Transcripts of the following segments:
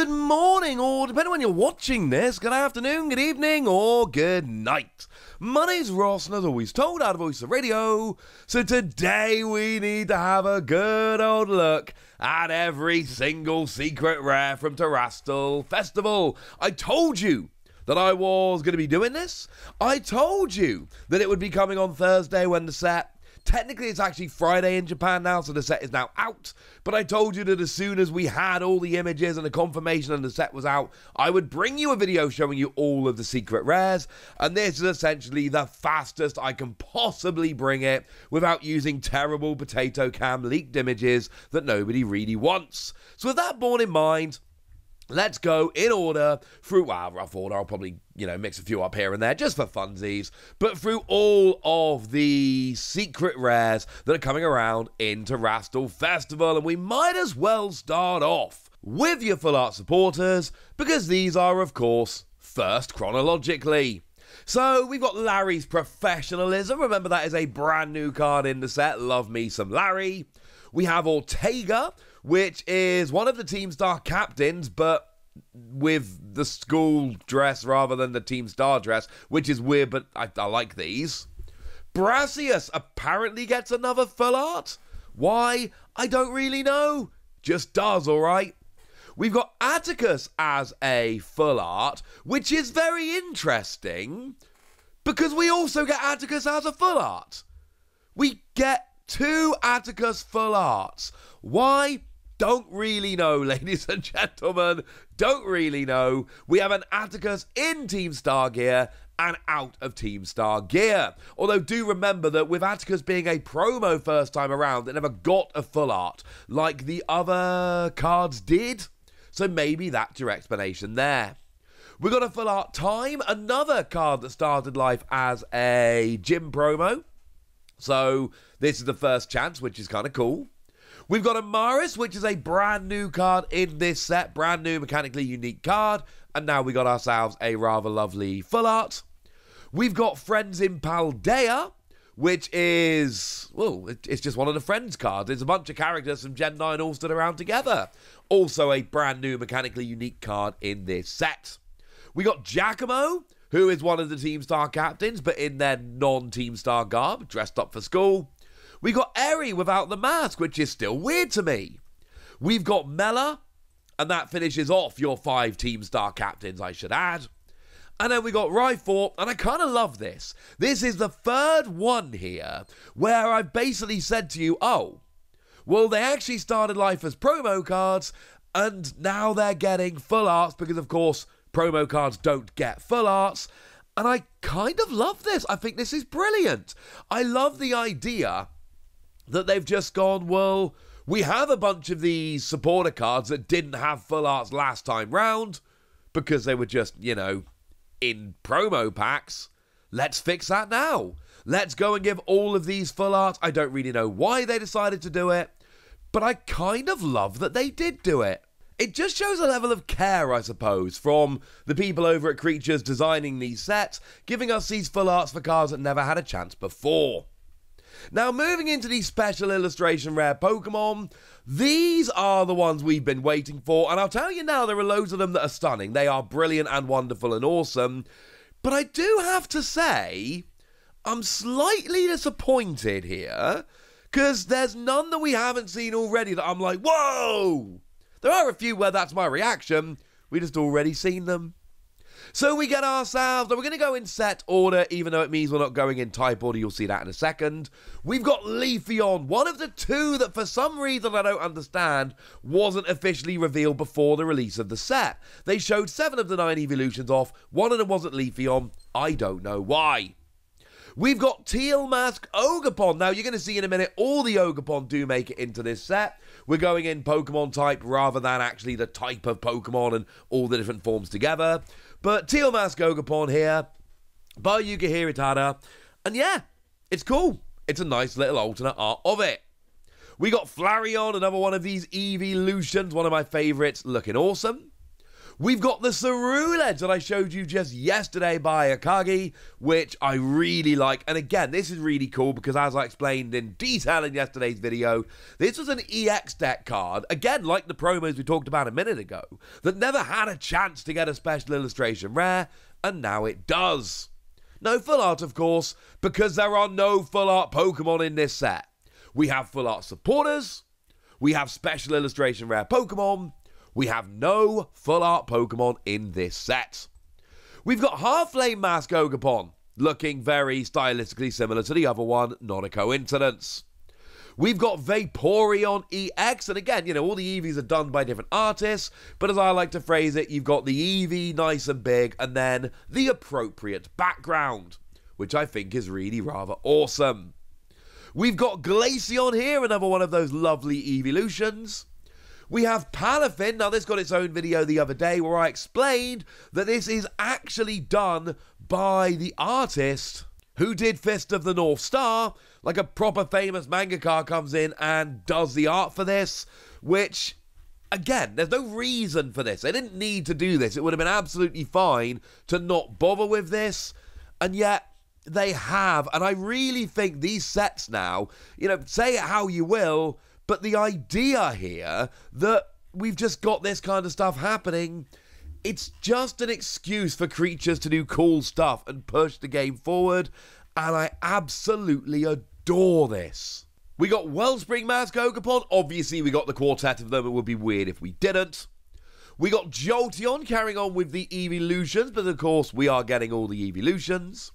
good morning, or depending on when you're watching this, good afternoon, good evening, or good night. My name's Ross, and as always told, out of Voice of Radio. So today we need to have a good old look at every single secret rare from Terastal Festival. I told you that I was going to be doing this. I told you that it would be coming on Thursday when the set... Technically, it's actually Friday in Japan now, so the set is now out. But I told you that as soon as we had all the images and the confirmation and the set was out, I would bring you a video showing you all of the secret rares. And this is essentially the fastest I can possibly bring it without using terrible potato cam leaked images that nobody really wants. So with that borne in mind, let's go in order through, well, rough order. I'll probably, mix a few up here and there just for funsies. But through all of the secret rares that are coming around in Terastal Festival. And we might as well start off with your full art supporters, because these are, of course, first chronologically. So we've got Larry's Professionalism. Remember, that is a brand new card in the set. Love me some Larry. We have Ortega, which is one of the Team Star captains, but with the school dress rather than the Team Star dress, which is weird, but I like these. Brassius apparently gets another full art. Why? I don't really know. Just does, alright? We've got Atticus as a full art, which is very interesting, because we also get Atticus as a full art. We get 2 Atticus full arts. Why? Don't really know, ladies and gentlemen. Don't really know. We have an Atticus in Team Star gear and out of Team Star gear. Although do remember that with Atticus being a promo first time around, it never got a full art like the other cards did. So maybe that's your explanation there. We got a full art Time, another card that started life as a gym promo. So this is the first chance, which is kind of cool. We've got Amaris, which is a brand new card in this set. Brand new, mechanically unique card. And now we got ourselves a rather lovely full art. We've got Friends in Paldea, which is, well, it's just one of the Friends cards. It's a bunch of characters from Gen 9 all stood around together. Also a brand new, mechanically unique card in this set. We got Giacomo, who is one of the Team Star captains, but in their non-Team Star garb, dressed up for school. We got Eri without the mask, which is still weird to me. We've got Mela, and that finishes off your 5 Team Star captains, I should add. And then we got Ryfor, and I kind of love this. This is the third one here, where I've basically said to you, oh, well, they actually started life as promo cards, and now they're getting full arts, because, of course, promo cards don't get full arts. And I kind of love this. I think this is brilliant. I love the idea that they've just gone, well, we have a bunch of these supporter cards that didn't have full arts last time round because they were just, in promo packs. Let's fix that now. Let's go and give all of these full arts. I don't really know why they decided to do it, but I kind of love that they did do it. It just shows a level of care, I suppose, from the people over at Creatures designing these sets, giving us these full arts for cards that never had a chance before. Now, moving into these special illustration rare Pokemon, these are the ones we've been waiting for, and I'll tell you now, there are loads of them that are stunning. They are brilliant and wonderful and awesome, but I do have to say, I'm slightly disappointed here, because there's none that we haven't seen already that I'm like, whoa! There are a few where that's my reaction. We just already seen them. So we get ourselves, we're going to go in set order, even though it means we're not going in type order. You'll see that in a second. We've got Leafeon, one of the 2 that for some reason I don't understand wasn't officially revealed before the release of the set. They showed 7 of the 9 evolutions off. One of them wasn't Leafeon. I don't know why. We've got Teal Mask Ogerpon. Now, you're going to see in a minute, all the Ogerpon do make it into this set. We're going in Pokemon type rather than actually the type of Pokemon and all the different forms together. But Teal Mask Ogerpon here by Yukihiro Tada. And yeah, it's cool. It's a nice little alternate art of it. We got Flareon, another one of these evolutions, one of my favourites, looking awesome. We've got the Cerulege that I showed you just yesterday by Akagi, which I really like. And again, this is really cool because as I explained in detail in yesterday's video, this was an EX deck card, again, like the promos we talked about a minute ago, that never had a chance to get a special illustration rare, and now it does. No full art, of course, because there are no full art Pokemon in this set. We have full art supporters, we have special illustration rare Pokemon, we have no full art Pokemon in this set. We've got Half-Flame Mask Ogerpon, looking very stylistically similar to the other one, not a coincidence. We've got Vaporeon EX, and again, you know, all the Eevees are done by different artists, but as I like to phrase it, you've got the Eevee nice and big, and then the appropriate background, which I think is really rather awesome. We've got Glaceon here, another one of those lovely evolutions. We have Palafin. Now, this got its own video the other day where I explained that this is actually done by the artist who did Fist of the North Star. Like a proper famous mangaka comes in and does the art for this, which, again, there's no reason for this. They didn't need to do this. It would have been absolutely fine to not bother with this, and yet they have. And I really think these sets now, you know, say it how you will, but the idea here that we've just got this kind of stuff happening, it's just an excuse for creatures to do cool stuff and push the game forward, and I absolutely adore this. We got Wellspring Mask Ogerpon. Obviously, we got the quartet of them. It would be weird if we didn't. We got Jolteon carrying on with the evolutions, but of course, we are getting all the evolutions.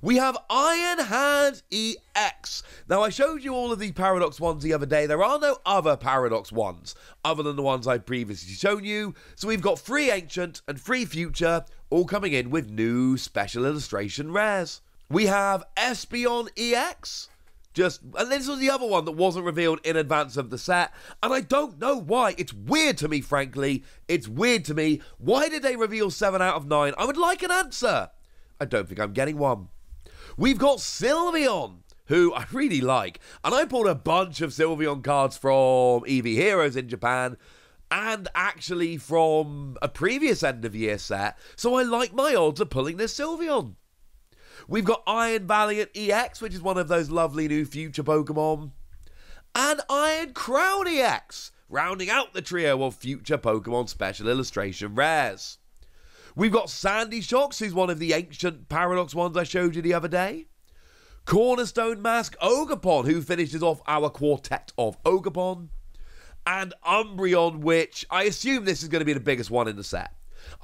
We have Iron Hand EX. Now, I showed you all of the Paradox ones the other day. There are no other Paradox ones other than the ones I've previously shown you. So we've got 3 Ancient and 3 Future, all coming in with new special illustration rares. We have Espeon EX. And this was the other one that wasn't revealed in advance of the set, and I don't know why. It's weird to me, frankly. It's weird to me. Why did they reveal 7 out of 9? I would like an answer. I don't think I'm getting one. We've got Sylveon, who I really like, and I pulled a bunch of Sylveon cards from EV Heroes in Japan, and actually from a previous end-of-year set, so I like my odds of pulling this Sylveon. We've got Iron Valiant EX, which is one of those lovely new future Pokemon, and Iron Crown EX, rounding out the trio of future Pokemon special illustration rares. We've got Sandy Shocks, who's one of the ancient Paradox ones I showed you the other day. Cornerstone Mask Ogerpon, who finishes off our quartet of Ogerpon. And Umbreon, which I assume this is going to be the biggest one in the set.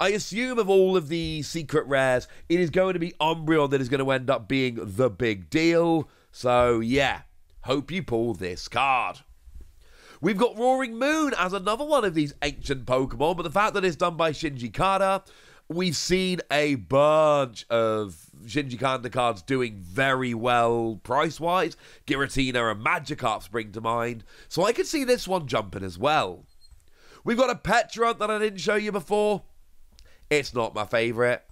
I assume of all of the secret rares, it is going to be Umbreon that is going to end up being the big deal. So yeah, hope you pull this card. We've got Roaring Moon as another one of these ancient Pokemon, but the fact that it's done by Shinji Kata, we've seen a bunch of Shinji Kata cards doing very well price-wise. Giratina and Magikarp spring to mind, so I could see this one jumping as well. We've got a Petrarunt that I didn't show you before. It's not my favourite.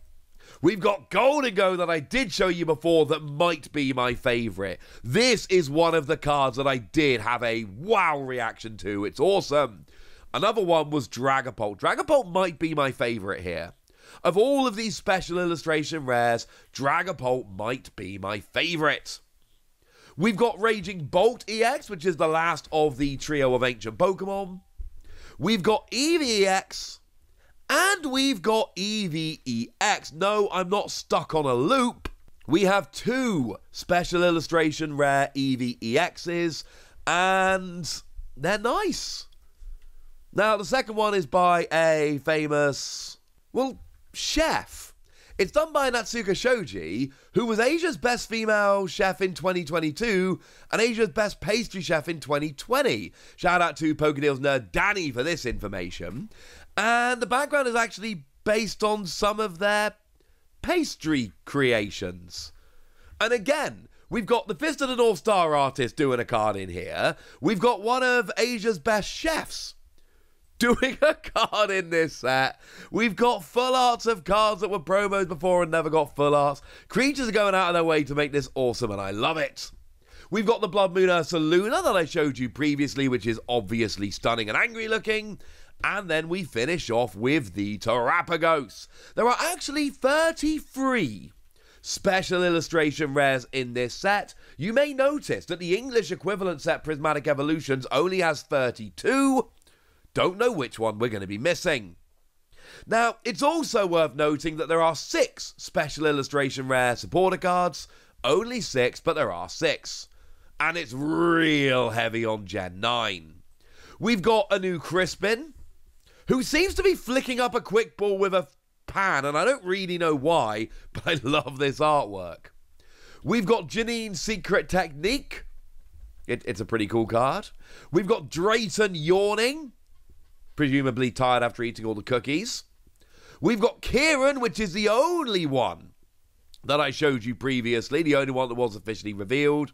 We've got Goldengo that I did show you before that might be my favourite. This is one of the cards that I did have a wow reaction to. It's awesome. Another one was Dragapult. Dragapult might be my favourite here. Of all of these special illustration rares, Dragapult might be my favourite. We've got Raging Bolt EX, which is the last of the trio of ancient Pokemon. We've got Eevee EX. And we've got Eevee EX. No, I'm not stuck on a loop. We have 2 special illustration rare Eevee EXs, and they're nice. Now, the second one is by a famous, well, chef. It's done by Natsuko Shoji, who was Asia's best female chef in 2022 and Asia's best pastry chef in 2020. Shout out to Pokedeal's nerd Danny for this information. And the background is actually based on some of their pastry creations. And again, we've got the Fist of the North Star artist doing a card in here. We've got one of Asia's best chefs doing a card in this set. We've got full arts of cards that were promos before and never got full arts. Creatures are going out of their way to make this awesome, and I love it. We've got the Blood Moon Ursaluna that I showed you previously, which is obviously stunning and angry looking. And then we finish off with the Terrapagos. There are actually 33 special illustration rares in this set. You may notice that the English equivalent set Prismatic Evolutions only has 32. Don't know which one we're going to be missing. Now, it's also worth noting that there are 6 special illustration rare supporter cards. Only 6, but there are 6. And it's real heavy on Gen 9. We've got a new Crispin, who seems to be flicking up a quick ball with a pan, and I don't really know why, but I love this artwork. We've got Janine's Secret Technique. It's a pretty cool card. We've got Drayton yawning, presumably tired after eating all the cookies. We've got Kieran, which is the only one that I showed you previously, the only one that was officially revealed.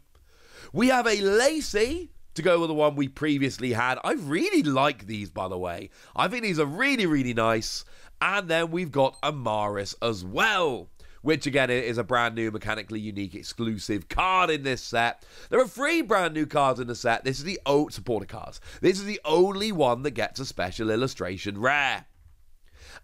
We have a Lacey to go with the one we previously had. I really like these, by the way. I think these are really, really nice. And then we've got Amaris as well, which again is a brand new mechanically unique exclusive card in this set. There are 3 brand new cards in the set. This is the supporter cards. This is the only one that gets a special illustration rare.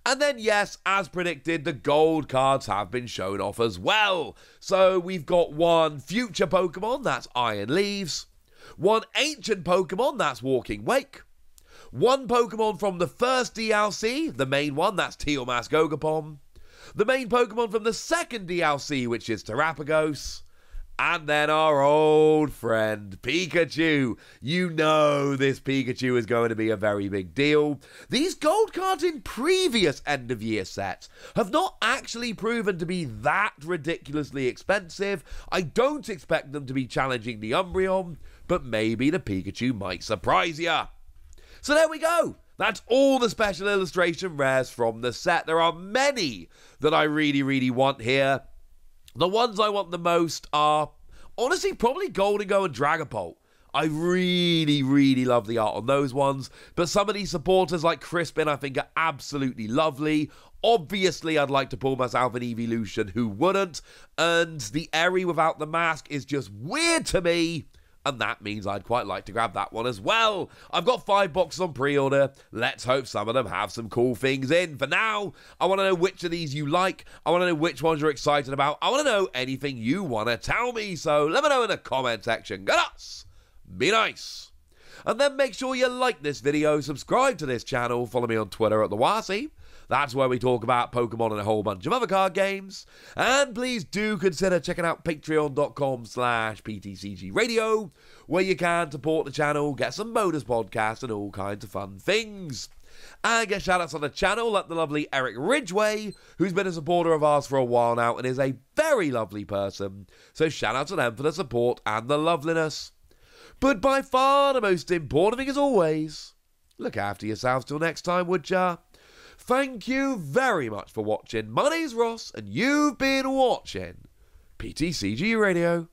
And then, yes, as predicted, the gold cards have been shown off as well. So we've got one future Pokemon, that's Iron Leaves. One ancient Pokemon, that's Walking Wake. One Pokemon from the first DLC, the main one, that's Teal'c Gogapon. The main Pokemon from the second DLC, which is Terrapagos. And then our old friend, Pikachu. You know this Pikachu is going to be a very big deal. These gold cards in previous end-of-year sets have not actually proven to be that ridiculously expensive. I don't expect them to be challenging the Umbreon, but maybe the Pikachu might surprise ya. So there we go. That's all the special illustration rares from the set. There are many that I really, really want here. The ones I want the most are, honestly, probably Gholdengo and Dragapult. I really, really love the art on those ones. But some of these supporters like Crispin I think are absolutely lovely. Obviously, I'd like to pull myself an Evolution. Who wouldn't? And the Eri without the mask is just weird to me. And that means I'd quite like to grab that one as well. I've got 5 boxes on pre-order. Let's hope some of them have some cool things in. For now, I want to know which of these you like. I want to know which ones you're excited about. I want to know anything you want to tell me. So let me know in the comment section. Go nuts! Be nice! And then make sure you like this video, subscribe to this channel, follow me on Twitter at TheWasi. That's where we talk about Pokemon and a whole bunch of other card games. And please do consider checking out patreon.com/PTCGradio, where you can support the channel, get some bonus podcasts and all kinds of fun things. And get shoutouts on the channel like the lovely Eric Ridgway, who's been a supporter of ours for a while now and is a very lovely person. So shout out to them for the support and the loveliness. But by far the most important thing as always, look after yourselves till next time, would ya? Thank you very much for watching. My name's Ross, and you've been watching PTCG Radio.